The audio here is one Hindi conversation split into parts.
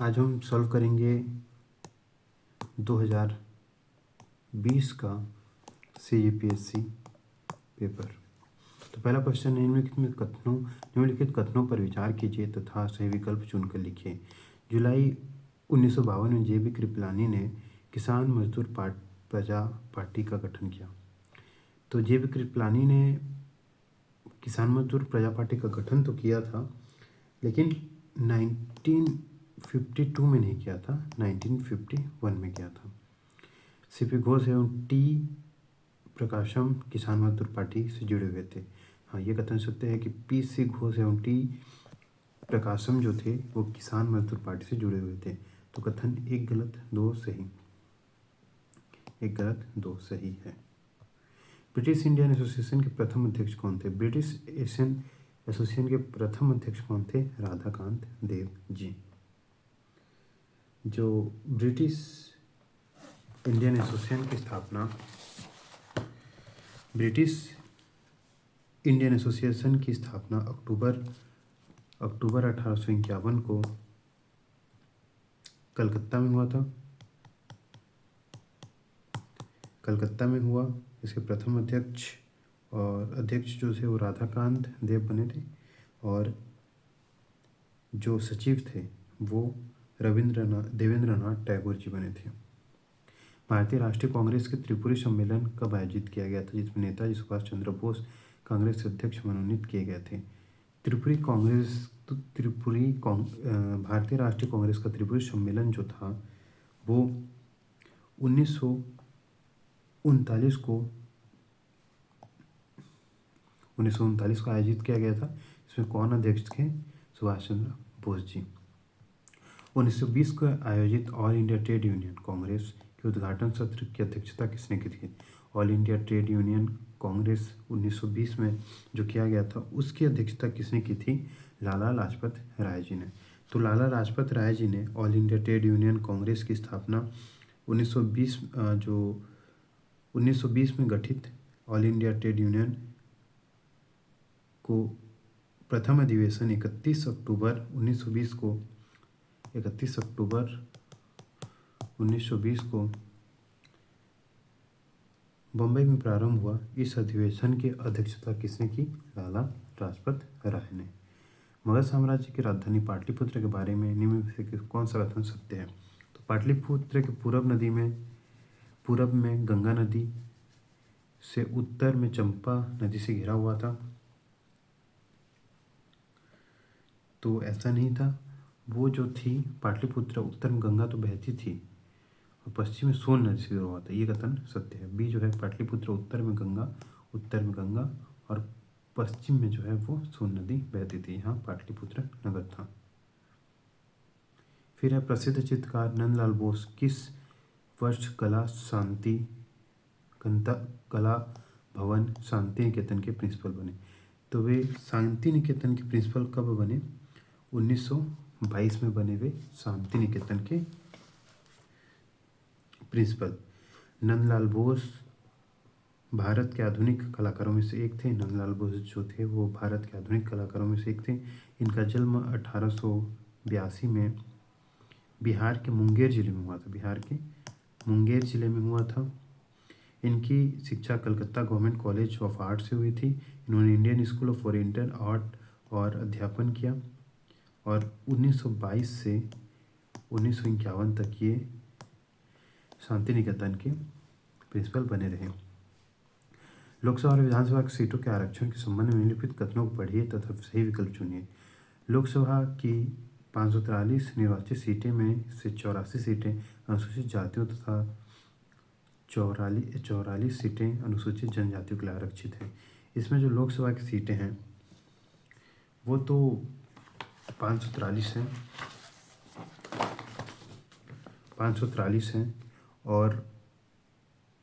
आज हम सॉल्व करेंगे 2020 का CGPSC पेपर। तो पहला क्वेश्चन है, निम्नलिखित कथनों पर विचार कीजिए तथा सही विकल्प चुनकर लिखिए। जुलाई 1952 में JB कृपलानी ने किसान मजदूर प्रजा पार्टी का गठन किया। तो JB कृपलानी ने किसान मजदूर प्रजा पार्टी का गठन तो किया था, लेकिन 1952 में नहीं किया था, 1951 में किया था। CP घोष एवं T प्रकाशम किसान मजदूर पार्टी से जुड़े हुए थे। हाँ, ये कथन सत्य है कि PC घोष एवं T प्रकाशम जो थे वो किसान मजदूर पार्टी से जुड़े हुए थे। तो कथन एक गलत दो सही, एक गलत दो सही है। ब्रिटिश इंडियन एसोसिएशन के प्रथम अध्यक्ष कौन थे? ब्रिटिश एशियन एसोसिएशन के प्रथम अध्यक्ष कौन थे? राधाकांत देव जी। जो ब्रिटिश इंडियन एसोसिएशन की स्थापना, ब्रिटिश इंडियन एसोसिएशन की स्थापना अक्टूबर 1851 को कलकत्ता में हुआ था। कलकत्ता में हुआ। इसके प्रथम अध्यक्ष जो थे वो राधाकांत देव बने थे, और जो सचिव थे वो देवेंद्रनाथ टैगोर जी बने थे। भारतीय राष्ट्रीय कांग्रेस के त्रिपुरी सम्मेलन कब आयोजित किया गया था, जिसमें नेताजी सुभाष चंद्र बोस कांग्रेस अध्यक्ष मनोनीत किए गए थे? भारतीय राष्ट्रीय कांग्रेस का त्रिपुरी सम्मेलन जो था वो 1939 को आयोजित किया गया था। इसमें कौन अध्यक्ष थे? सुभाष चंद्र बोस जी। 1920 को आयोजित all India trade union Congress के उद्घाटन सत्र की अध्यक्षता किसने की थी? All India trade union Congress 1920 में जो किया गया था उसकी अध्यक्षता किसने की थी? लाला लाजपत राय जी ने। तो लाला लाजपत राय जी ने all India trade union Congress की स्थापना 1920 में गठित ऑल इंडिया ट्रेड यूनियन को प्रथम अधिवेशन 31 अक्टूबर 1920 को बम्बई में प्रारंभ हुआ। इस अधिवेशन की अध्यक्षता किसने की? लाला लाजपत राय ने। मगध साम्राज्य की राजधानी पाटलिपुत्र के बारे में निम्न में से कौन सा कथन सत्य है? तो पाटलिपुत्र के पूरब में गंगा नदी से, उत्तर में चंपा नदी से घिरा हुआ था। तो ऐसा नहीं था। वो जो थी पाटलिपुत्र, उत्तर में गंगा तो बहती थी और पश्चिम में सोन नदी से घिरा हुआ था। ये कथन सत्य है। बी जो है पाटलिपुत्र उत्तर में गंगा और पश्चिम में जो है वो सोन नदी बहती थी। यहाँ पाटलिपुत्र नगर था। फिर है, प्रसिद्ध चित्रकार नंदलाल बोस किस वर्ष कला भवन शांति निकेतन के प्रिंसिपल बने? तो वे शांति निकेतन के प्रिंसिपल कब बने? 1922 में बने वे शांति निकेतन के प्रिंसिपल। नंदलाल बोस भारत के आधुनिक कलाकारों में से एक थे। नंदलाल बोस जो थे वो भारत के आधुनिक कलाकारों में से एक थे। इनका जन्म 1882 में बिहार के मुंगेर जिले में हुआ था। इनकी शिक्षा Calcutta government college of art से हुई थी। इन्होंने Indian school of oriental art और अध्यापन किया, और 1922 से 1951 तक ये शांति निकेतन के प्रिंसिपल बने रहे। लोकसभा और विधानसभा की सीटों के आरक्षण के संबंध में निम्नलिखित कथनों को पढ़िए तथा सही विकल्प चुनिए। लोकसभा की 543 निर्वाचित सीटें में से 84 सीटें अनुसूचित जातियों तथा 44 सीटें अनुसूचित जनजातियों के लिए आरक्षित हैं। इसमें जो लोकसभा की सीटें हैं वो तो 543 हैं और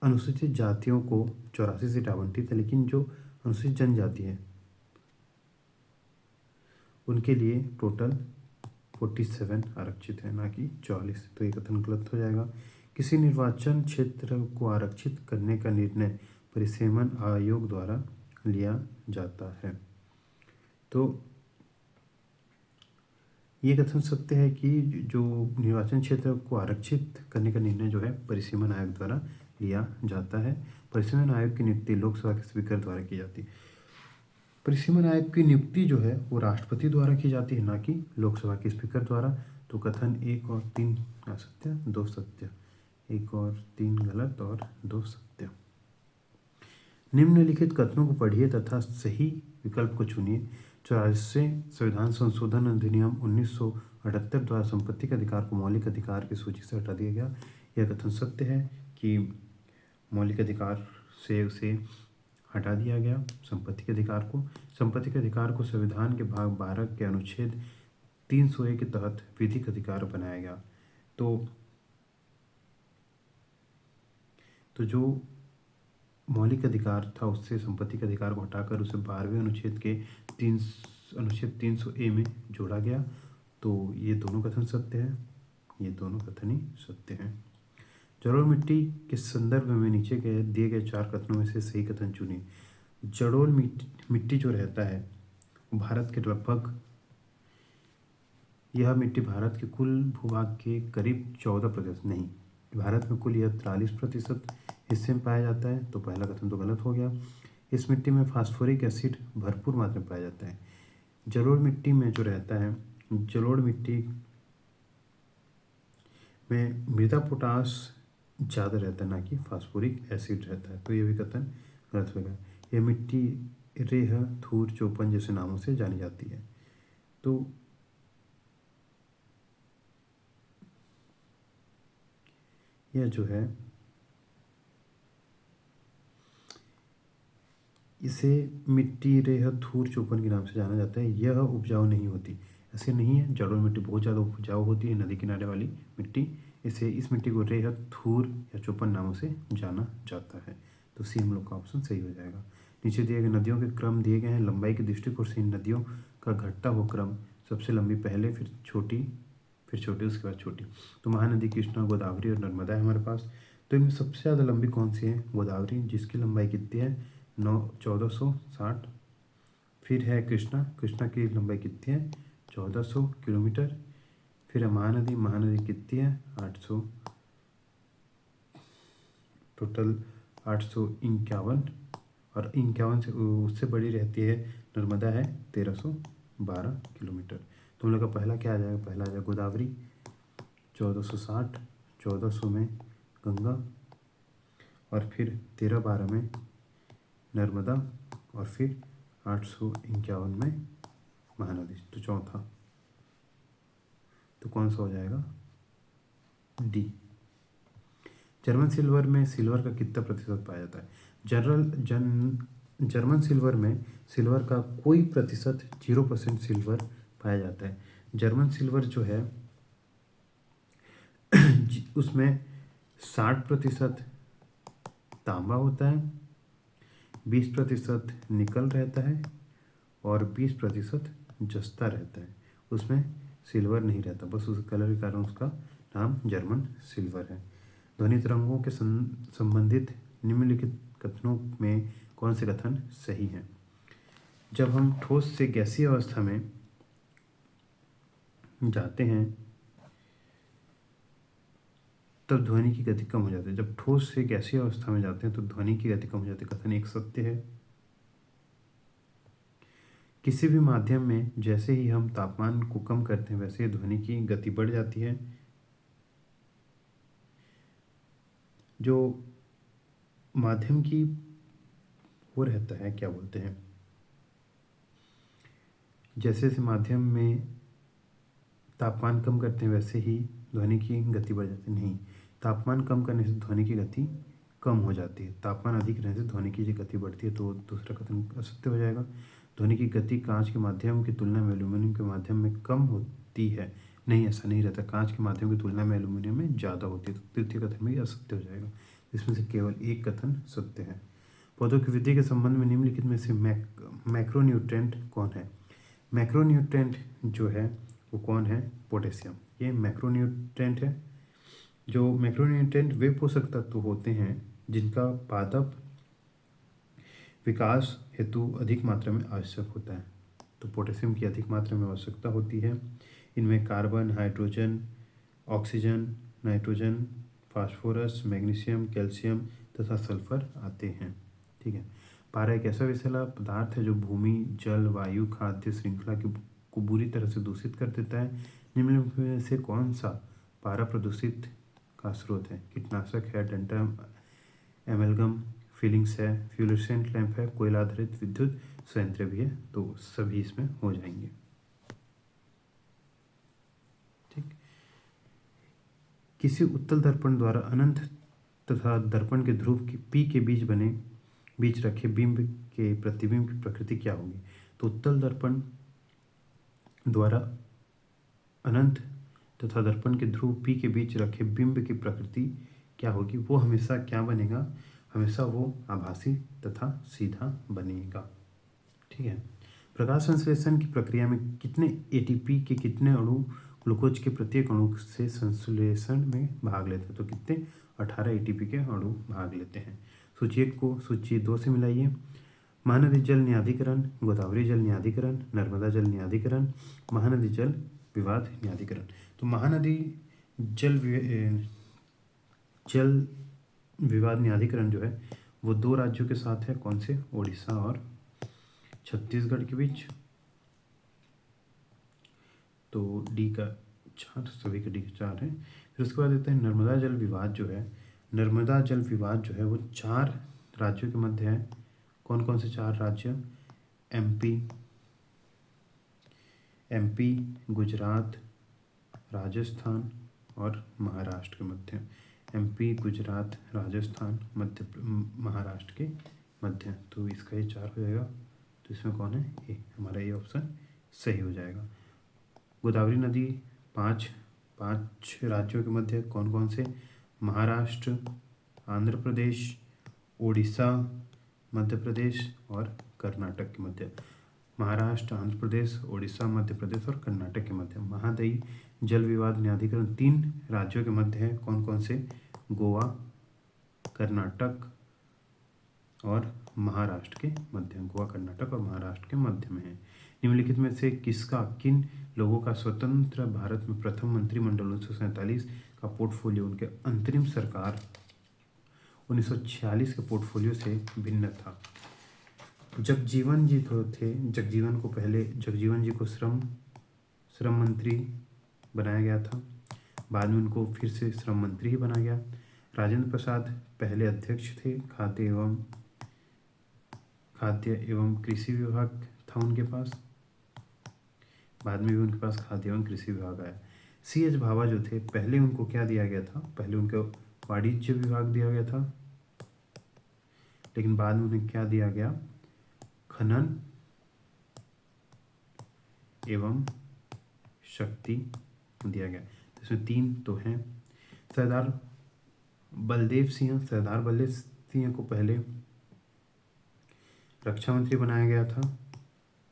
अनुसूचित जातियों को 84 सीट आवंटित है, लेकिन जो अनुसूचित जनजाति है उनके लिए टोटल 47 आरक्षित है, ना कि 44। तो ये कथन गलत हो जाएगा। किसी निर्वाचन क्षेत्र को आरक्षित करने का निर्णय परिसीमन आयोग द्वारा लिया जाता है। तो ये कथन सत्य है कि जो निर्वाचन क्षेत्र को आरक्षित करने का निर्णय जो है परिसीमन आयोग द्वारा लिया जाता है। परिसीमन आयोग की नियुक्ति लोकसभा के स्पीकर द्वारा की जाती है। परिसीमन आयोग की नियुक्ति जो है वो राष्ट्रपति द्वारा की जाती है, ना कि लोकसभा के स्पीकर द्वारा। तो कथन 1 और 3 असत्य, 2 सत्य। 1 और 3 गलत और 2 सत्य। निम्नलिखित कथनों को पढ़िए तथा सही विकल्प को चुनिए। 84वें संविधान संशोधन अधिनियम 1978 द्वारा संपत्ति के अधिकार को मौलिक अधिकार की सूची से हटा दिया गया। यह कथन सत्य है कि मौलिक अधिकार से उसे हटा दिया गया संपत्ति के अधिकार को। संपत्ति के अधिकार को संविधान के भाग 12 के अनुच्छेद 301 के तहत विधिक अधिकार बनाया गया। तो जो मौलिक अधिकार था उससे संपत्ति के अधिकार को हटाकर उसे 12वें अनुच्छेद के अनुच्छेद 300A में जोड़ा गया। तो ये दोनों कथन सत्य है, ये दोनों कथन ही सत्य हैं। जलोढ़ मिट्टी के संदर्भ में नीचे दिए गए 4 कथनों में से सही कथन चुनिए। जलोढ़ मिट्टी जो रहता है भारत के लगभग, यह मिट्टी भारत के कुल भूभाग के करीब 14% नहीं, भारत में कुल यह 43% हिस्से में पाया जाता है। तो पहला कथन तो गलत हो गया। इस मिट्टी में फास्फोरिक एसिड भरपूर मात्रा में पाया जाता है। जलोढ़ मिट्टी में जो रहता है, जलोढ़ मिट्टी में मृदा पोटास ज़्यादा रहता है, ना कि फास्फोरिक एसिड रहता है। तो ये भी कथन गलत हो गया। यह मिट्टी रेह, थूर, चौपन जैसे नामों से जानी जाती है। तो यह जो है इसे मिट्टी रेह, थूर, चौपन के नाम से जाना जाता है। यह उपजाऊ नहीं होती, ऐसे नहीं है। जलोढ़ मिट्टी बहुत ज़्यादा उपजाऊ होती है, नदी किनारे वाली मिट्टी। इस मिट्टी को रेह, थूर या चौपन नामों से जाना जाता है। तो सी हम लोग का ऑप्शन सही हो जाएगा। नीचे दिए गए नदियों के क्रम दिए गए हैं। लंबाई के दृष्टिकोण से इन नदियों का घटता हुआ क्रम, सबसे लंबी पहले, फिर छोटी, उसके बाद छोटी। तो महानदी कृष्णा, गोदावरी और नर्मदा है हमारे पास। तो इनमें सबसे ज़्यादा लंबी कौन सी है? गोदावरी, जिसकी लंबाई कितनी है? 1460। फिर है कृष्णा की लंबाई कितनी है? 1400 किलोमीटर। फिर है महानदी कितनी है? 800, टोटल 851। और 51 से उससे बड़ी रहती है नर्मदा है 1312 किलोमीटर। तो हम लोग का पहला क्या आ जाएगा? पहला आ जाएगा गोदावरी 1460, 1400 में गंगा, और फिर 1312 में नर्मदा, और फिर 851 में महानदी। तो चौथा तो कौन सा हो जाएगा? डी। जर्मन सिल्वर में सिल्वर का कितना प्रतिशत पाया जाता है? जर्मन सिल्वर में सिल्वर का कोई प्रतिशत 0% सिल्वर पाया जाता है। जर्मन सिल्वर जो है उसमें 60% तांबा होता है, 20% निकल रहता है और 20% जस्ता रहता है। उसमें सिल्वर नहीं रहता, बस उस कलर के कारण उसका नाम जर्मन सिल्वर है। ध्वनि तरंगों के संबंधित निम्नलिखित कथनों में कौन से कथन सही हैं? जब हम ठोस से गैसीय अवस्था में जाते हैं तब ध्वनि की गति कम हो जाती है। जब ठोस से गैसीय अवस्था में जाते हैं तो ध्वनि की गति कम हो जाती है। कथन एक सत्य है। किसी भी माध्यम में जैसे ही हम तापमान को कम करते हैं वैसे ही ध्वनि की गति बढ़ जाती है। जो माध्यम की वो रहता है, क्या बोलते हैं, जैसे जैसे माध्यम में तापमान कम करते हैं वैसे ही ध्वनि की गति बढ़ जाती है। नहीं, तापमान कम करने से ध्वनि की गति कम हो जाती है, तापमान अधिक रहने से ध्वनि की गति बढ़ती है। तो दूसरा कथन असत्य हो जाएगा। ध्वनि की गति कांच के माध्यम की तुलना में एल्यूमिनियम के माध्यम में कम होती है। नहीं, ऐसा नहीं रहता, कांच के माध्यम की तुलना में एल्यूमिनियम में ज़्यादा होती है। तो तृतीय कथन भी असत्य हो जाएगा। इसमें से केवल एक कथन सत्य है। पौधों की वृद्धि के संबंध में निम्नलिखित में से मैक्रोन्यूट्रेंट कौन है? मैक्रोन्यूट्रेंट जो है वो कौन है? पोटेशियम। ये मैक्रोन्यूट्रेंट है। जो मैक्रोन्यूट्रेंट वे पोषक तत्व होते हैं जिनका पादप विकास हेतु अधिक मात्रा में आवश्यक होता है। तो पोटेशियम की अधिक मात्रा में आवश्यकता होती है। इनमें carbon, hydrogen, oxygen, nitrogen, phosphorus, magnesium, calcium तथा सल्फर आते हैं। ठीक है। पारा एक ऐसा विषैला पदार्थ है जो भूमि, जल, वायु, खाद्य श्रृंखला को बुरी तरह से दूषित कर देता है। निम्नलिखित में से कौन सा पारा प्रदूषित का स्रोत है? कीटनाशक है, डंटा एमलगम, फिलिंग्स है, फ्लोरेसेंट लैंप है, कोयला आधारित विद्युत संयंत्र भी है। तो सभी इसमें हो जाएंगे। ठीक। किसी उत्तल दर्पण द्वारा अनंत तथा दर्पण के ध्रुव की पी के बीच रखे बिंब के प्रतिबिंब की प्रकृति क्या होगी? तो उत्तल दर्पण द्वारा अनंत तथा दर्पण के ध्रुव पी के बीच रखे बिंब की प्रकृति क्या होगी? वो हमेशा क्या बनेगा? हमेशा वो आभासी तथा सीधा बनेगा। ठीक है। प्रकाश संश्लेषण की प्रक्रिया में कितने एटीपी के कितने अणु ग्लूकोज के प्रत्येक अणु से संश्लेषण में भाग लेते हैं? तो कितने? 18 एटीपी के अणु भाग लेते हैं। सूची 1 को सूची 2 से मिलाइए। महानदी जल न्यायाधिकरण, गोदावरी जल न्यायाधिकरण, नर्मदा जल न्यायाधिकरण, महानदी जल विवाद न्यायाधिकरण। तो महानदी जल विवाद न्यायाधिकरण जो है वो 2 राज्यों के साथ है। कौन से? ओडिशा और छत्तीसगढ़ के बीच। तो डी का 4, सभी का डी का 4 है। फिर उसके बाद देते हैं नर्मदा जल विवाद जो है। नर्मदा जल विवाद जो है वो 4 राज्यों के मध्य है। कौन कौन से 4 राज्य? एमपी, गुजरात, राजस्थान और महाराष्ट्र के मध्य। एमपी, गुजरात, राजस्थान, महाराष्ट्र के मध्य। तो इसका ये 4 हो जाएगा। तो इसमें कौन है? ए। हमारा ये ऑप्शन सही हो जाएगा। गोदावरी नदी 5 राज्यों के मध्य। कौन कौन से? महाराष्ट्र, आंध्र प्रदेश, ओडिशा, मध्य प्रदेश और कर्नाटक के मध्य। महाराष्ट्र, आंध्र प्रदेश, ओडिशा, मध्य प्रदेश और कर्नाटक के मध्य। महानदी जल विवाद न्यायाधिकरण 3 राज्यों के मध्य है। कौन कौन से? गोवा, कर्नाटक और महाराष्ट्र के मध्य। गोवा, कर्नाटक और महाराष्ट्र के मध्य में है। निम्नलिखित में से किन लोगों का स्वतंत्र भारत में प्रथम मंत्रिमंडल 1947 का पोर्टफोलियो उनके अंतरिम सरकार 1946 के पोर्टफोलियो से भिन्न था? जगजीवन जी तो थे। जगजीवन जी को श्रम मंत्री बनाया गया था। बाद में उनको फिर से श्रम मंत्री ही बना गया। राजेंद्र प्रसाद पहले अध्यक्ष थे। खाद्य एवं कृषि विभाग था उनके पास। बाद में भी उनके पास खाद्य एवं कृषि विभाग आया। C.H. भाभा जो थे पहले उनको क्या दिया गया था? पहले उनको वाणिज्य विभाग दिया गया था, लेकिन बाद में उन्हें क्या दिया गया? खनन एवं शक्ति दिया गया। तो इसमें 3 तो हैं। सरदार बलदेव सिंह को पहले रक्षा मंत्री बनाया गया था,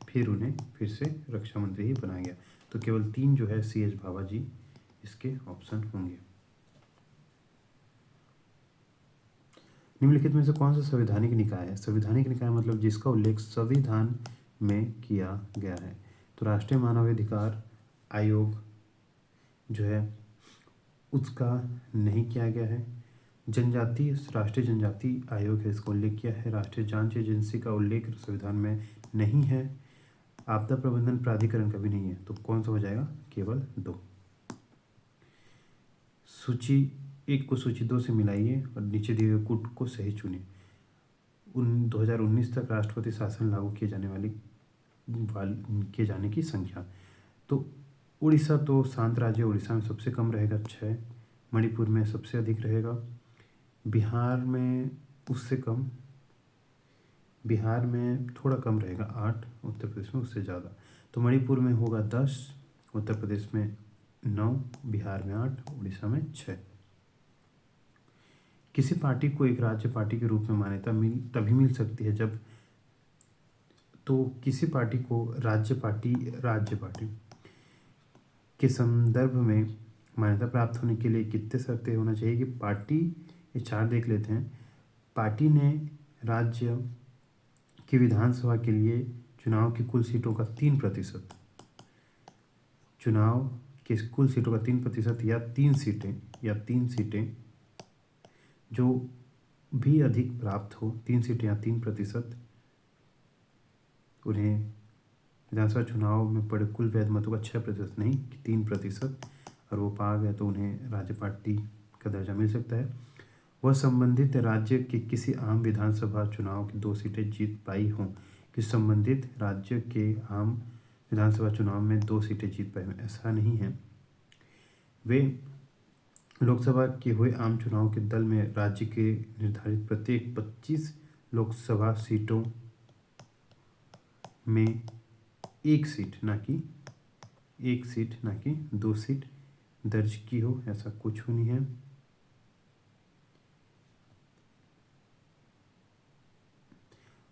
फिर उन्हें फिर से रक्षा मंत्री ही बनाया गया। तो केवल 3 जो है C.H. भाभा जी इसके ऑप्शन होंगे। निम्नलिखित में से कौन सा संवैधानिक निकाय है? संवैधानिक निकाय मतलब जिसका उल्लेख संविधान में किया गया है। तो राष्ट्रीय मानवाधिकार आयोग जो है उसका नहीं किया गया है। राष्ट्रीय जनजाति आयोग है, इसका उल्लेख किया है। राष्ट्रीय जांच एजेंसी का उल्लेख संविधान में नहीं है। आपदा प्रबंधन प्राधिकरण का भी नहीं है। तो कौन सा हो जाएगा? केवल 2। सूची 1 को सूची 2 से मिलाइए और नीचे दिए हुए कूट को सही चुनिए। 2019 तक राष्ट्रपति शासन लागू किए जाने की संख्या। तो उड़ीसा तो शांत राज्य, उड़ीसा में सबसे कम रहेगा 6, मणिपुर में सबसे अधिक रहेगा, बिहार में उससे कम, बिहार में थोड़ा कम रहेगा 8, उत्तर प्रदेश में उससे ज़्यादा। तो मणिपुर में होगा 10, उत्तर प्रदेश में 9, बिहार में 8, उड़ीसा में 6। किसी पार्टी को एक राज्य पार्टी के रूप में मान्यता तभी मिल सकती है जब, तो किसी पार्टी को राज्य पार्टी के संदर्भ में मान्यता प्राप्त होने के लिए कितने शर्तें होना चाहिए? कि पार्टी, ये 4 देख लेते हैं। पार्टी ने राज्य की विधानसभा के लिए चुनाव की कुल सीटों का 3% चुनाव के कुल सीटों का 3% या तीन सीटें जो भी अधिक प्राप्त हो, 3 सीटें या 3%, उन्हें विधानसभा चुनाव में पड़े कुल वैध मतों का 6% नहीं कि 3%, और वो पा गए तो उन्हें राज्य पार्टी का दर्जा मिल सकता है। वह संबंधित राज्य के किसी आम विधानसभा चुनाव की 2 सीटें जीत पाई हों कि संबंधित राज्य के आम विधानसभा चुनाव में 2 सीटें जीत पाई हों, ऐसा नहीं है। वे लोकसभा के हुए आम चुनाव के दल में राज्य के निर्धारित प्रत्येक 25 लोकसभा सीटों में एक सीट ना कि 2 सीट दर्ज की हो, ऐसा कुछ नहीं है।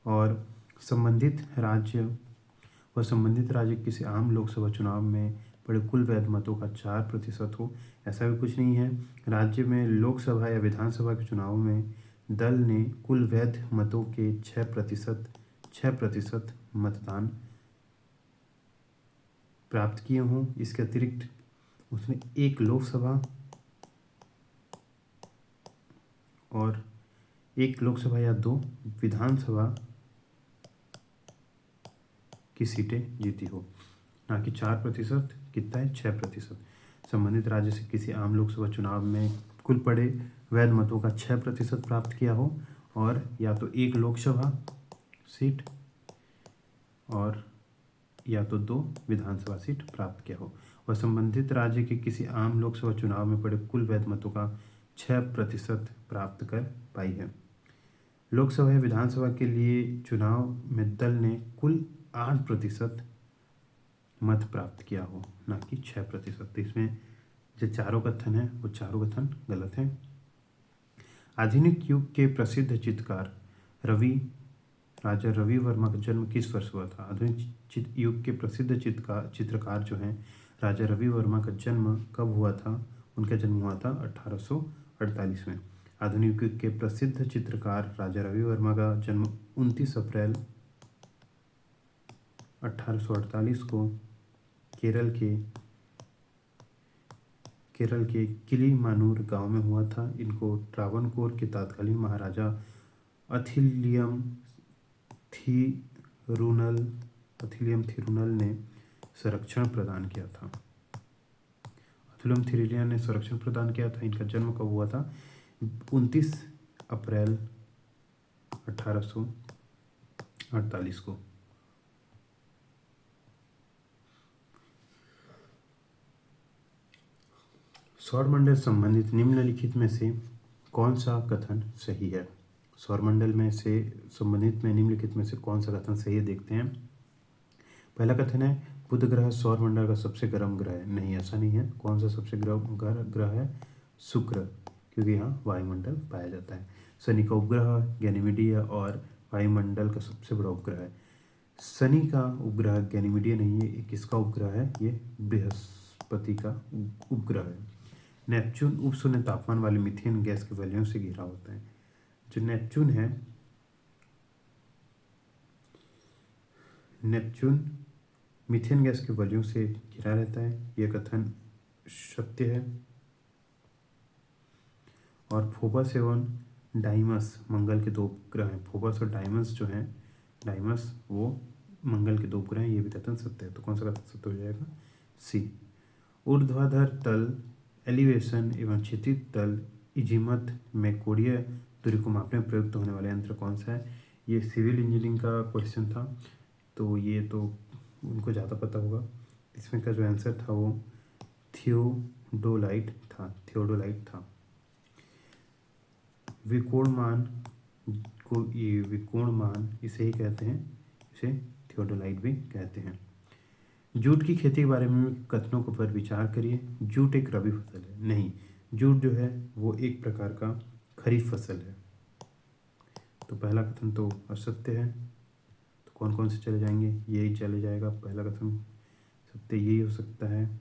और संबंधित राज्य किसी आम लोकसभा चुनाव में पड़े कुल वैध मतों का 4% हो, ऐसा भी कुछ नहीं है। राज्य में लोकसभा या विधानसभा के चुनाव में दल ने कुल वैध मतों के 6% मतदान प्राप्त किए हों। इसके अतिरिक्त उसने एक लोकसभा या 2 विधानसभा की सीटें जीती हो, ना कि 4%, कितना है 6%। संबंधित राज्य से किसी आम लोकसभा चुनाव में कुल पड़े वैध मतों का 6% प्राप्त किया हो, और या तो एक लोकसभा सीट और या तो 2 विधानसभा सीट प्राप्त किया हो, और संबंधित राज्य के किसी आम लोकसभा चुनाव में पड़े कुल वैध मतों का 6% प्राप्त कर पाई है। लोकसभा या विधानसभा के लिए चुनाव में दल ने कुल 8% मत प्राप्त किया हो, ना कि 6%। तो इसमें जो चारों कथन है वो चारों कथन गलत हैं। आधुनिक युग के प्रसिद्ध चित्रकार राजा रवि वर्मा का जन्म किस वर्ष हुआ था? आधुनिक युग के प्रसिद्ध चित्रकार जो हैं राजा रवि वर्मा का जन्म कब हुआ था? उनका जन्म हुआ था 1848 में। आधुनिक युग के प्रसिद्ध चित्रकार राजा रवि वर्मा का जन्म 29 अप्रैल 1848 को केरल के किलीमानूर गांव में हुआ था। इनको ट्रावनकोर के तत्कालीन महाराजा अथिलियम थिरुनल ने संरक्षण प्रदान किया था। इनका जन्म कब हुआ था? 29 अप्रैल 1848 को। सौरमंडल संबंधित निम्नलिखित में से कौन सा कथन सही है? सौरमंडल में से संबंधित में निम्नलिखित में से कौन सा कथन सही है, देखते हैं। पहला कथन है बुध ग्रह सौरमंडल का सबसे गर्म ग्रह है। नहीं, ऐसा नहीं है। कौन सा सबसे गर्म ग्रह है? शुक्र, क्योंकि यहाँ वायुमंडल पाया जाता है। शनि का उपग्रह गैनीमेडिया और वायुमंडल का सबसे बड़ा उपग्रह है। शनि का उपग्रह गैनीमेडिया नहीं है, किसका उपग्रह है? ये बृहस्पति का उपग्रह है। नेपच्यून उपशून्य तापमान वाले मीथेन गैस के वलयों से घिरा होता है। जो नेपच्यून मीथेन गैस के वलयों से घिरा रहता है, यह कथन सत्य है। और फोबस एवं डाइमस मंगल के 2 उपग्रह हैं। फोबस और डाइमस जो हैं, डाइमस वो मंगल के 2 उपग्रह हैं, ये भी कथन सत्य है। तो कौन सा कथन सत्य हो जाएगा? सी। ऊर्ध्वाधर तल एलिवेशन एवं क्षैतिज तल इजीमत में कोणीय दूरी को मापने में प्रयुक्त होने वाला यंत्र कौन सा है? ये सिविल इंजीनियरिंग का क्वेश्चन था, तो ये तो उनको ज़्यादा पता होगा। इसमें का जो आंसर था वो थियोडोलाइट था। विकोणमान इसे ही कहते हैं, इसे थियोडोलाइट भी कहते हैं। जूट की खेती के बारे में कथनों के ऊपर विचार करिए। जूट एक रबी फसल है। नहीं, जूट जो है वो एक प्रकार का खरीफ फसल है। तो पहला कथन तो असत्य है। तो कौन कौन से चले जाएंगे? यही चले जाएगा। पहला कथन सत्य यही हो सकता है,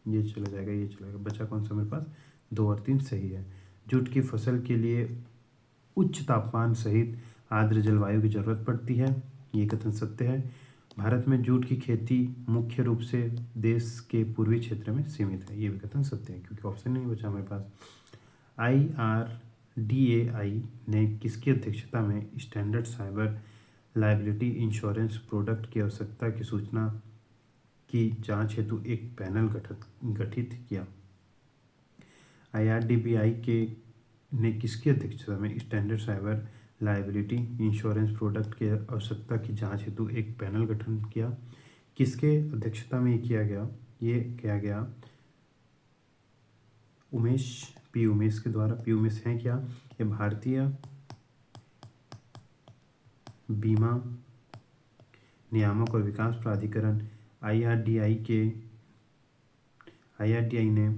ये चला जाएगा, ये चलेगा। बचा कौन सा मेरे पास? 2 और 3 सही है। जूट की फसल के लिए उच्च तापमान सहित आर्द्र जलवायु की जरूरत पड़ती है, ये कथन सत्य है। भारत में जूट की खेती मुख्य रूप से देश के पूर्वी क्षेत्र में सीमित है। ये भी कथन सत्य है क्योंकि ऑप्शन नहीं बचा हमारे पास। IRDAI ने किसकी अध्यक्षता में standard cyber liability insurance product की आवश्यकता की सूचना की जांच हेतु एक पैनल गठित किया? IRDBI के ने किसकी अध्यक्षता में standard cyber liability insurance product की आवश्यकता की जांच हेतु एक पैनल गठन किया? किसके अध्यक्षता में ये किया गया? ये किया गया पी उमेश के द्वारा। पी उमेश हैं क्या? ये भारतीय बीमा नियामक और विकास प्राधिकरण IRDAI ने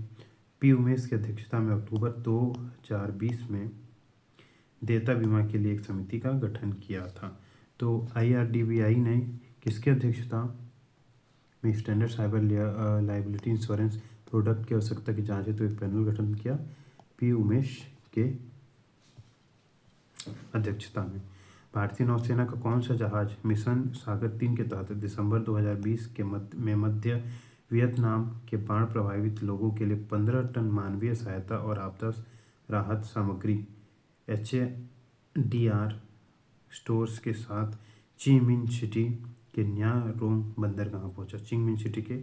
पी उमेश की अध्यक्षता में अक्टूबर 2020 में देयता बीमा के लिए एक समिति का गठन किया था। तो IRDBI ने किसकी अध्यक्षता में standard cyber liability insurance product की आवश्यकता की जांच हेतु एक पैनल गठन किया? पी उमेश के अध्यक्षता में। भारतीय नौसेना का कौन सा जहाज मिशन सागर 3 के तहत दिसंबर 2020 में मध्य वियतनाम के बाढ़ प्रभावित लोगों के लिए 15 टन मानवीय सहायता और आपदा राहत सामग्री HDR स्टोर्स के साथ चिंगमिन सिटी के न्या रोंग बंदरगाह पहुंचा? चिंगमिन सिटी के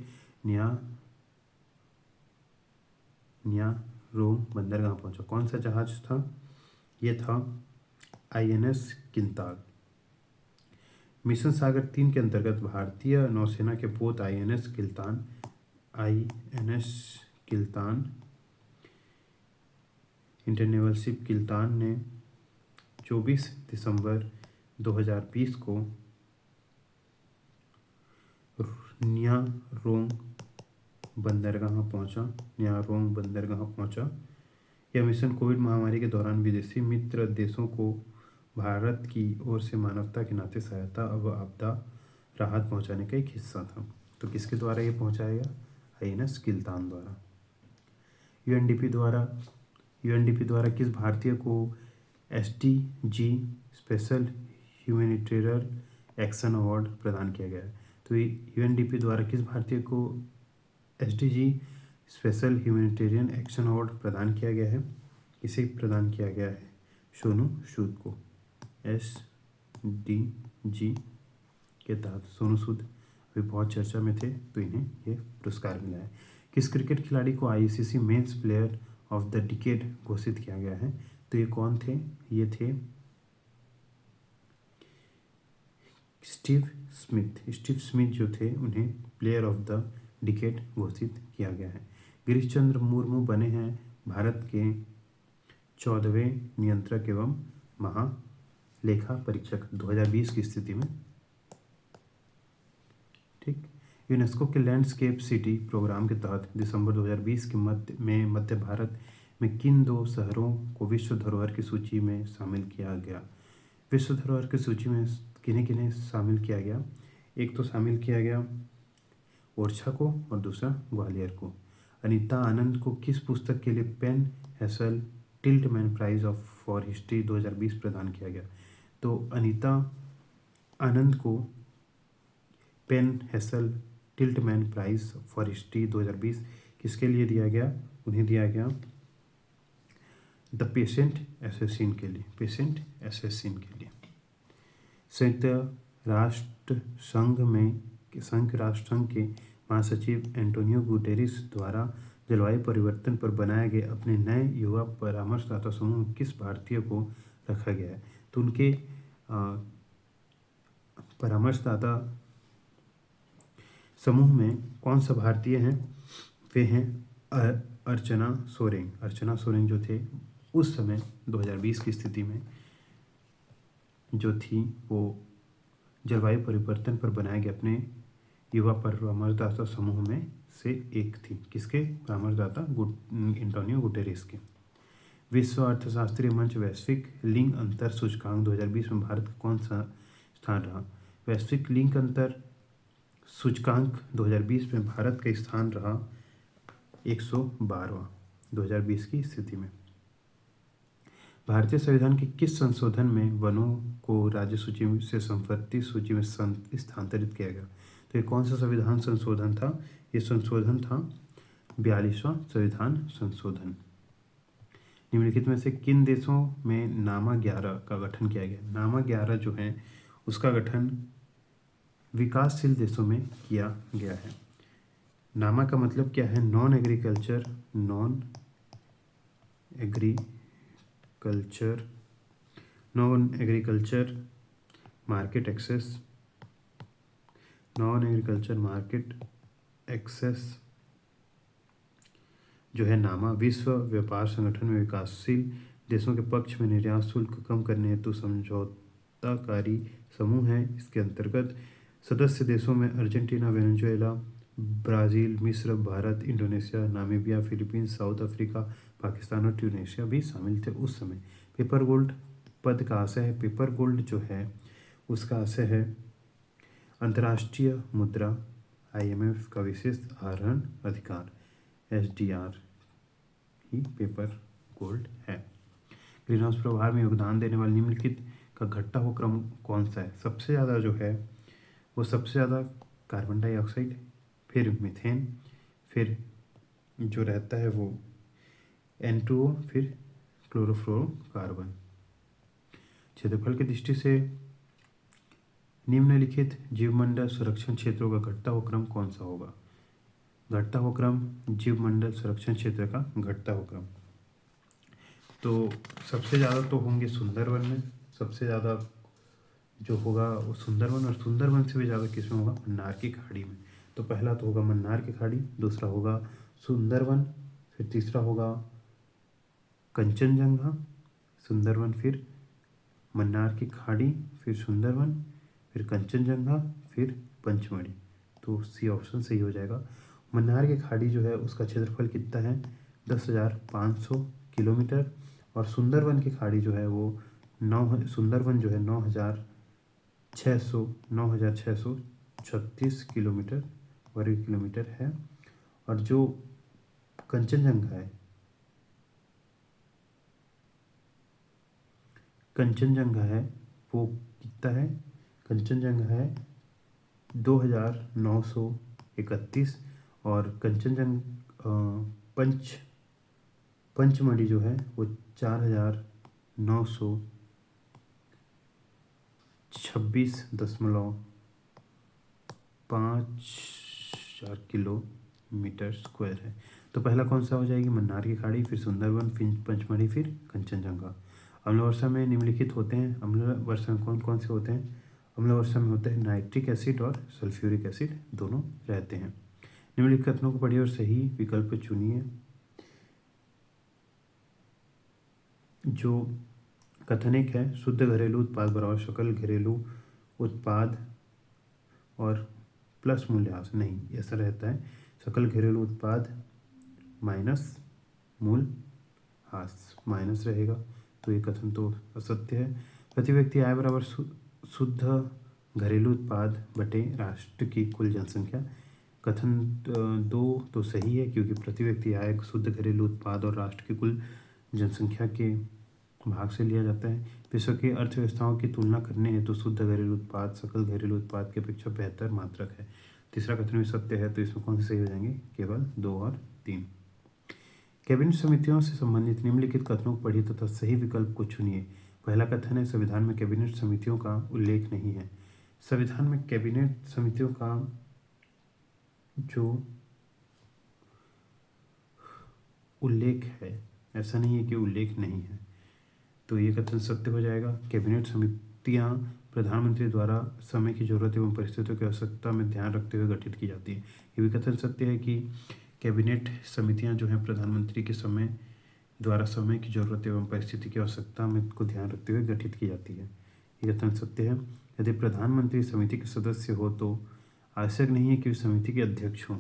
न्या रोंग बंदरगाह पहुंचा। कौन सा जहाज था? ये था INS किंताल। मिशन सागर 3 के अंतर्गत भारतीय नौसेना के पोत INS किल्तान इंटरनेवल शिप किल्तान ने 24 दिसंबर 2020 को न्यारोंग बंदरगाह पहुंचा। यह मिशन कोविड महामारी के दौरान विदेशी मित्र देशों को भारत की ओर से मानवता के नाते सहायता व आपदा राहत पहुंचाने का एक हिस्सा था। तो किसके द्वारा ये पहुंचाया गया? INS किल्तान द्वारा। UNDP द्वारा किस भारतीय को SDG special humanitarian action award प्रदान किया गया है? तो UNDP द्वारा किस भारतीय को SDG special humanitarian action award प्रदान किया गया है? इसे प्रदान किया गया है सोनू सूद को। SDG के तहत सोनू सूद अभी बहुत चर्चा में थे तो इन्हें ये पुरस्कार मिला है। किस क्रिकेट खिलाड़ी को ICC men's player of the decade घोषित किया गया है? तो ये कौन थे? ये थे स्टीव स्मिथ जो थे उन्हें प्लेयर ऑफ द डिकेड घोषित किया गया है। गिरीश चंद्र मुर्मू बने हैं भारत के 14वें नियंत्रक एवं महालेखा परीक्षक 2020 की स्थिति में। ठीक। यूनेस्को के लैंडस्केप सिटी प्रोग्राम के तहत दिसंबर 2020 के मध्य भारत में किन 2 शहरों को विश्व धरोहर की सूची में शामिल किया गया? विश्व धरोहर की सूची में किन्हें शामिल किया गया? एक तो शामिल किया गया ओरछा को और दूसरा ग्वालियर को। अनीता आनंद को किस पुस्तक के लिए PEN Hessell Tiltman prize for history 2020 प्रदान किया गया? तो अनीता आनंद को PEN Hessell Tiltman prize for history 2020 किसके लिए दिया गया? उन्हें दिया गया द पेशेंट असैसिन के लिए। संयुक्त राष्ट्र संघ के महासचिव एंटोनियो गुटेरेस द्वारा जलवायु परिवर्तन पर बनाए गए अपने नए युवा परामर्शदाता समूह में किस भारतीय को रखा गया है? तो उनके परामर्शदाता समूह में कौन सा भारतीय हैं? वे हैं अर्चना सोरेंग जो थे उस समय 2020 की स्थिति में जो थी वो जलवायु परिवर्तन पर बनाए गए अपने युवा परामर्शदाता समूह में से एक थी। किसके परामर्शदाता? एंटोनियो गुटेरेस के। विश्व अर्थशास्त्रीय मंच वैश्विक लिंग अंतर सूचकांक 2020 में भारत का कौन सा स्थान रहा? वैश्विक लिंग अंतर सूचकांक 2020 में भारत का स्थान रहा 112वां 2020 की स्थिति में। भारतीय संविधान के किस संशोधन में वनों को राज्य सूची से संपत्ति सूची में स्थानांतरित किया गया? तो ये कौन सा संविधान संशोधन था? ये संशोधन था 42वां संविधान संशोधन। निम्नलिखित में से किन देशों में नामा 11 का गठन किया गया? नामा 11 जो है उसका गठन विकासशील देशों में किया गया है। नामा का मतलब क्या है? नॉन एग्रीकल्चर मार्केट एक्सेस जो है नामा विश्व व्यापार संगठन में विकासशील देशों के पक्ष में निर्यात शुल्क कम करने हेतु समझौताकारी समूह है। इसके अंतर्गत सदस्य देशों में अर्जेंटीना, वेनेजुएला, ब्राज़ील, मिस्र, Bharat, Indonesia, Namibia, Philippines, south Africa, Pakistan और ट्यूनीशिया भी शामिल थे उस समय। पेपर गोल्ड पद का आशय है। पेपर गोल्ड जो है उसका आशय है अंतर्राष्ट्रीय मुद्रा IMF का विशेष आहरण अधिकार SDR ही पेपर गोल्ड है। ग्रीन हाउस प्रभाव में योगदान देने वाले निम्नलिखित का घटता हुआ क्रम कौन सा है? सबसे ज़्यादा जो है वो सबसे ज़्यादा कार्बन डाइऑक्साइड, फिर मीथेन, फिर जो रहता है वो N2O, फिर क्लोरोफ्लोरोकार्बन। क्षेत्रफल की दृष्टि से निम्नलिखित जीवमंडल संरक्षण क्षेत्रों का घटता हुआ क्रम कौन सा होगा? घटता हुआ क्रम जीवमंडल संरक्षण क्षेत्र का घटता हुआ क्रम तो सबसे ज़्यादा तो होंगे सुंदरवन में, सबसे ज़्यादा जो होगा वो सुंदरवन, और सुंदरवन से भी ज़्यादा किस में होगा? मन्नार की खाड़ी में। तो पहला तो होगा मन्नार की खाड़ी, दूसरा होगा सुंदरवन, फिर तीसरा होगा कंचनजंगा, सुंदरवन, फिर मन्नार की खाड़ी, फिर सुंदरवन, फिर कंचनजंगा, फिर पंचमढ़ी। तो सी ऑप्शन सही हो जाएगा। मन्नार की खाड़ी जो है उसका क्षेत्रफल कितना है? 10,500 किलोमीटर, और सुंदरवन की खाड़ी जो है वो सुंदरवन जो है 9,636 किलोमीटर वर्ग किलोमीटर है। और जो कंचनजंगा है वो कितना है? कंचनजंगा है 2,931, और पंचमढ़ी जो है वो 4,926.54 किलोमीटर स्क्वायर है। तो पहला कौन सा हो जाएगी? मन्नार की खाड़ी, फिर सुंदरवन, फिर पंचमढ़ी, फिर कंचनजंगा। अम्ल वर्षा में निम्नलिखित होते हैं। अम्ल वर्षा में कौन कौन से होते हैं? अम्ल वर्षा में होते हैं नाइट्रिक एसिड और सल्फ्यूरिक एसिड, दोनों रहते हैं। निम्नलिखित कथनों को पढ़िए और सही विकल्प चुनिए। जो कथन एक है, शुद्ध घरेलू उत्पाद बराबर सकल घरेलू उत्पाद और प्लस मूल्यह्रास, नहीं ऐसा रहता है सकल घरेलू उत्पाद माइनस मूल्यह्रास, माइनस रहेगा, तो ये कथन तो असत्य है। प्रति व्यक्ति आय बराबर शुद्ध घरेलू उत्पाद बटे राष्ट्र की कुल जनसंख्या, कथन दो तो सही है, क्योंकि प्रति व्यक्ति आय शुद्ध घरेलू उत्पाद और राष्ट्र की कुल जनसंख्या के भाग से लिया जाता है। विश्व की अर्थव्यवस्थाओं की तुलना करने हेतु शुद्ध घरेलू उत्पाद सकल घरेलू उत्पाद की अपेक्षा बेहतर मात्रक है। तीसरा कथन भी सत्य है, तो इसमें कौन से सही हो जाएंगे? केवल 2 और 3। कैबिनेट समितियों से संबंधित निम्नलिखित कथनों को पढ़िए तथा सही विकल्प को चुनिए। पहला कथन है, संविधान में कैबिनेट समितियों का उल्लेख नहीं है। संविधान में कैबिनेट समितियों का जो उल्लेख है, ऐसा नहीं है कि उल्लेख नहीं है, तो ये कथन सत्य हो जाएगा। कैबिनेट समितियां प्रधानमंत्री द्वारा समय की जरूरत एवं परिस्थितियों की आवश्यकता में ध्यान रखते हुए गठित की जाती है। ये भी कथन सत्य है कि कैबिनेट समितियां जो हैं प्रधानमंत्री के द्वारा समय की जरूरत एवं परिस्थिति की आवश्यकता में को ध्यान रखते हुए गठित की जाती है। ये कथन सत्य है। यदि प्रधानमंत्री समिति के सदस्य हो तो आवश्यक नहीं है कि वे समिति के अध्यक्ष हों।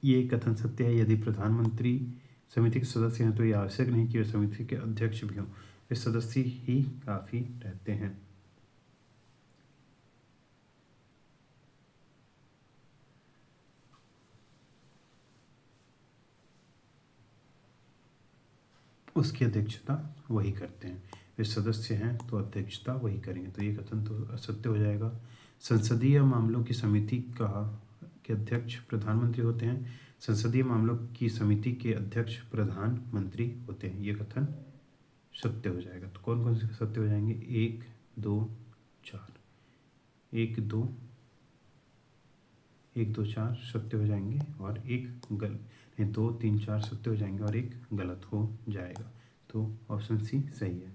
ये कथन सत्य है। यदि प्रधानमंत्री समिति के सदस्य हैं तो ये आवश्यक नहीं कि वे समिति के अध्यक्ष भी हों, वे सदस्य ही काफ़ी रहते हैं। उसकी अध्यक्षता वही करते हैं। वे सदस्य हैं तो अध्यक्षता वही करेंगे, तो ये कथन तो असत्य हो जाएगा। संसदीय मामलों की समिति के अध्यक्ष प्रधानमंत्री होते हैं। संसदीय मामलों की समिति के अध्यक्ष प्रधानमंत्री होते हैं, ये कथन सत्य हो जाएगा। तो कौन कौन से सत्य हो जाएंगे? 1 2 4, 1 2 4 सत्य हो जाएंगे और एक गलत, 2 3 4 सत्य हो जाएंगे और एक गलत हो जाएगा। तो ऑप्शन सी सही है।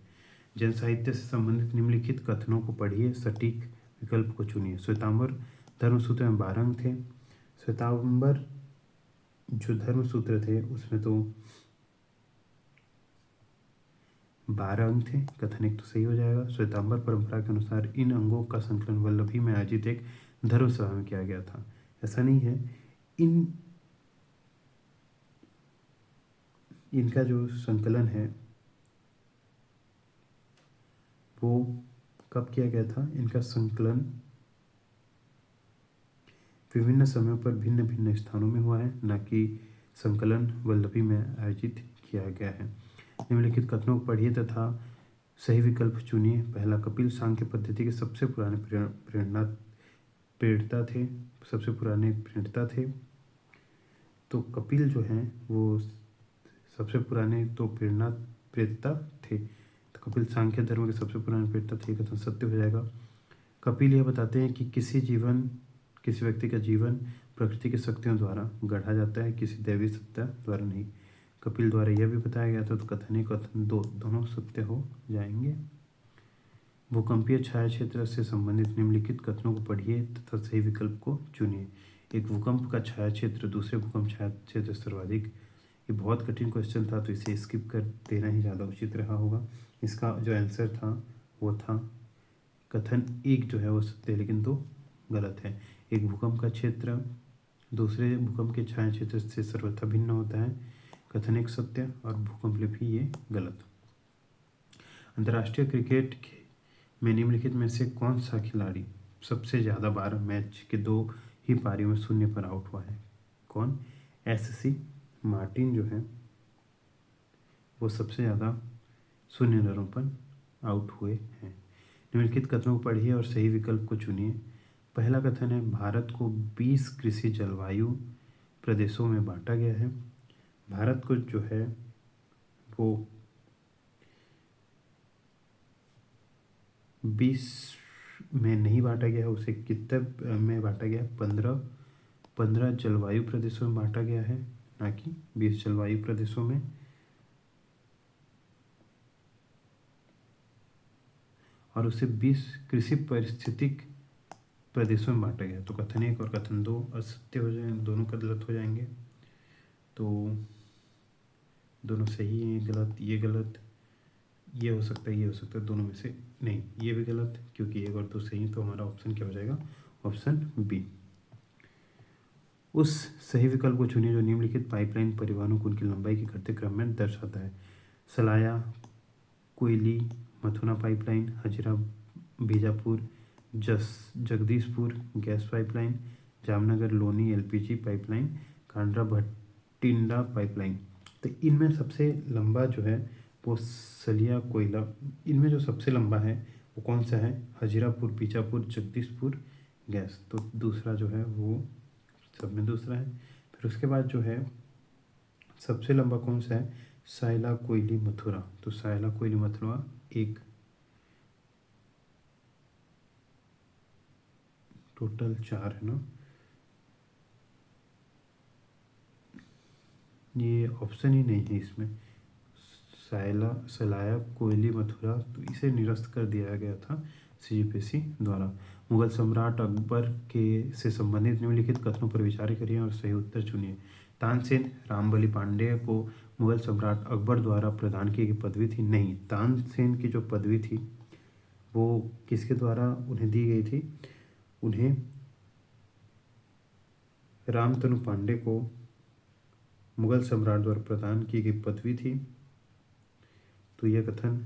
जन साहित्य से संबंधित निम्नलिखित कथनों को पढ़िए, सटीक विकल्प को चुनिए। श्वेतांबर धर्मसूत्र में 12 अंक थे। श्वेतांबर जो धर्मसूत्र थे उसमें तो 12 अंक थे, कथन एक तो सही हो जाएगा। श्वेतांबर परंपरा के अनुसार इन अंगों का संकलन वल्लभी में आयोजित एक धर्मसभा में किया गया था। ऐसा नहीं है, इनका जो संकलन है वो कब किया गया था? इनका संकलन विभिन्न समयों पर भिन्न भिन्न स्थानों में हुआ है, न कि संकलन वल्लभी में आयोजित किया गया है। निम्नलिखित कथनों को पढ़िए तथा सही विकल्प चुनिए। पहला, कपिल सांख्य पद्धति के सबसे पुराने प्रणेता थे। तो कपिल जो हैं वो सबसे पुराने तो प्रेरता थे, तो कपिल सांख्य धर्म के सबसे पुराने प्रेरता थे, कथन सत्य हो जाएगा। कपिल यह बताते हैं कि किसी व्यक्ति का जीवन प्रकृति की शक्तियों द्वारा गढ़ा जाता है, किसी दैवी सत्ता द्वारा नहीं। कपिल द्वारा यह भी बताया गया था, तो कथन 1 कथन 2 दोनों सत्य हो जाएंगे। भूकंपीय छाया क्षेत्र से संबंधित निम्नलिखित कथनों को पढ़िए तथा सही विकल्प को चुनिए। एक भूकंप का छाया क्षेत्र दूसरे भूकंप छाया क्षेत्र से सर्वाधिक। ये बहुत कठिन क्वेश्चन था, तो इसे स्किप कर देना ही ज़्यादा उचित रहा होगा। इसका जो आंसर था वो था कथन 1 जो है वो सत्य है, लेकिन 2 गलत है। एक भूकंप का क्षेत्र दूसरे भूकंप के छाया क्षेत्र से सर्वथा भिन्न होता है, कथन 1 सत्य, और भूकंपलिपि ये गलत। अंतर्राष्ट्रीय क्रिकेट में निम्नलिखित में से कौन सा खिलाड़ी सबसे ज़्यादा बार मैच के 2 ही पारियों में 0 पर आउट हुआ है? कौन? SC मार्टिन जो है वो सबसे ज़्यादा 0 रनों पर आउट हुए हैं। निम्नलिखित कथनों को पढ़िए और सही विकल्प को चुनिए। पहला कथन है, भारत को 20 कृषि जलवायु प्रदेशों में बांटा गया है। भारत को जो है वो 20 में नहीं बांटा गया है, उसे कितने में बांटा गया है? 15 जलवायु प्रदेशों में बांटा गया है, ना कि 20 जलवायु प्रदेशों में। और उसे 20 कृषि पारिस्थितिक प्रदेशों में बांटा गया। तो कथन 1 और कथन 2 असत्य हो जाएंगे, दोनों गलत हो जाएंगे। तो दोनों सही हैं, गलत, ये गलत, ये हो सकता है, ये हो सकता है, दोनों में से नहीं, ये भी गलत, क्योंकि 1 और 2 सही है। तो हमारा ऑप्शन क्या हो जाएगा? Option B. उस सही विकल्प को चुनिए जो निम्नलिखित पाइपलाइन परिवहनों को उनकी लंबाई के घटते क्रम में दर्शाता है। Salaya Koyali Mathura pipeline, Hazira Bijapur Jagdishpur gas pipeline, Jamnagar Loni LPG pipeline, Kandla Bathinda pipeline. तो इनमें सबसे लंबा जो है वो सलिया कोयला, इनमें जो सबसे लंबा है वो कौन सा है? हजीरापुर बीजापुर जगदीशपुर गैस। तो दूसरा जो है वो सब में दूसरा है। फिर उसके बाद जो है सबसे लंबा कौन सा है? सायला कोयली मथुरा। तो सायला कोयली मथुरा 1, टोटल 4 है ना। ये ऑप्शन ही नहीं है इसमें, सलाया कोयली मथुरा, तो इसे निरस्त कर दिया गया था CGPSC द्वारा। मुगल सम्राट अकबर के से संबंधित निम्नलिखित कथनों पर विचार करिए और सही उत्तर चुनिए। तानसेन रामबली पांडेय को मुगल सम्राट अकबर द्वारा प्रदान की गई पदवी थी? नहीं, तानसेन की जो पदवी थी वो किसके द्वारा उन्हें दी गई थी? उन्हें रामतनु पांडे को मुगल सम्राट द्वारा प्रदान की गई पदवी थी। तो यह कथन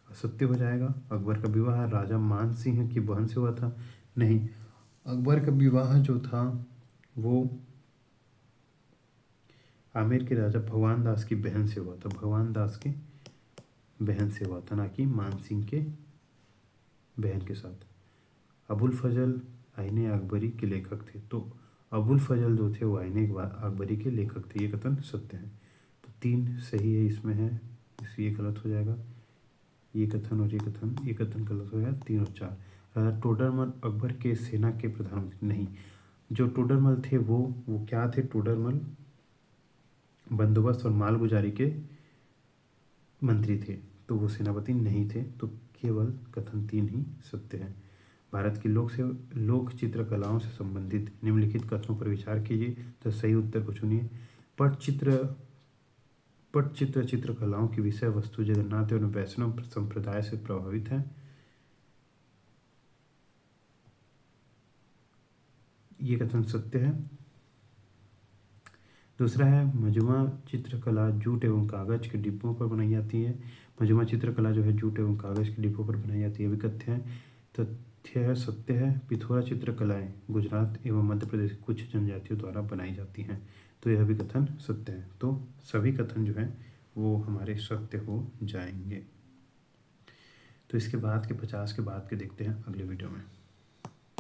असत्य हो जाएगा। अकबर का विवाह राजा मान सिंह की बहन से हुआ था? नहीं, अकबर का विवाह जो था वो आमेर के राजा भगवान दास की बहन से हुआ था। भगवान दास की बहन से हुआ था, ना कि मान सिंह के बहन के साथ। अबुल फजल आईने अकबरी के लेखक थे। तो अबुल फजल जो थे वो आईने अकबरी के लेखक थे, ये कथन सत्य है। तो 3 सही है इसमें है, इसलिए ये गलत हो जाएगा। ये कथन और ये कथन गलत हो गया। 3 और 4। राजा टोडरमल अकबर के सेना के प्रधानमंत्री नहीं। जो टोडरमल थे वो क्या थे? टोडरमल बंदोबस्त और मालगुजारी के मंत्री थे, तो वो सेनापति नहीं थे। तो केवल कथन 3 ही सत्य है। भारत की लोक चित्रकलाओं से संबंधित निम्नलिखित कथनों पर विचार कीजिए, तो सही उत्तर को चुनिए। पटचित्र चित्रकलाओं की विषय वस्तु जगन्नाथ एवं वैष्णव संप्रदाय से प्रभावित है। ये कथन सत्य है। दूसरा है, मजमा चित्रकला जूट एवं कागज के डिब्बों पर बनाई जाती है। मजमा चित्रकला जो है जूट एवं कागज के डिब्बों पर बनाई जाती है, भी कथ्य है। तथ्य है, सत्य है। पिथौरा चित्रकलाएं गुजरात एवं मध्य प्रदेश की कुछ जनजातियों द्वारा बनाई जाती हैं, तो यह भी कथन सत्य है। तो सभी कथन जो हैं वो हमारे सत्य हो जाएंगे। तो इसके बाद के 50 के बाद के देखते हैं अगले वीडियो में।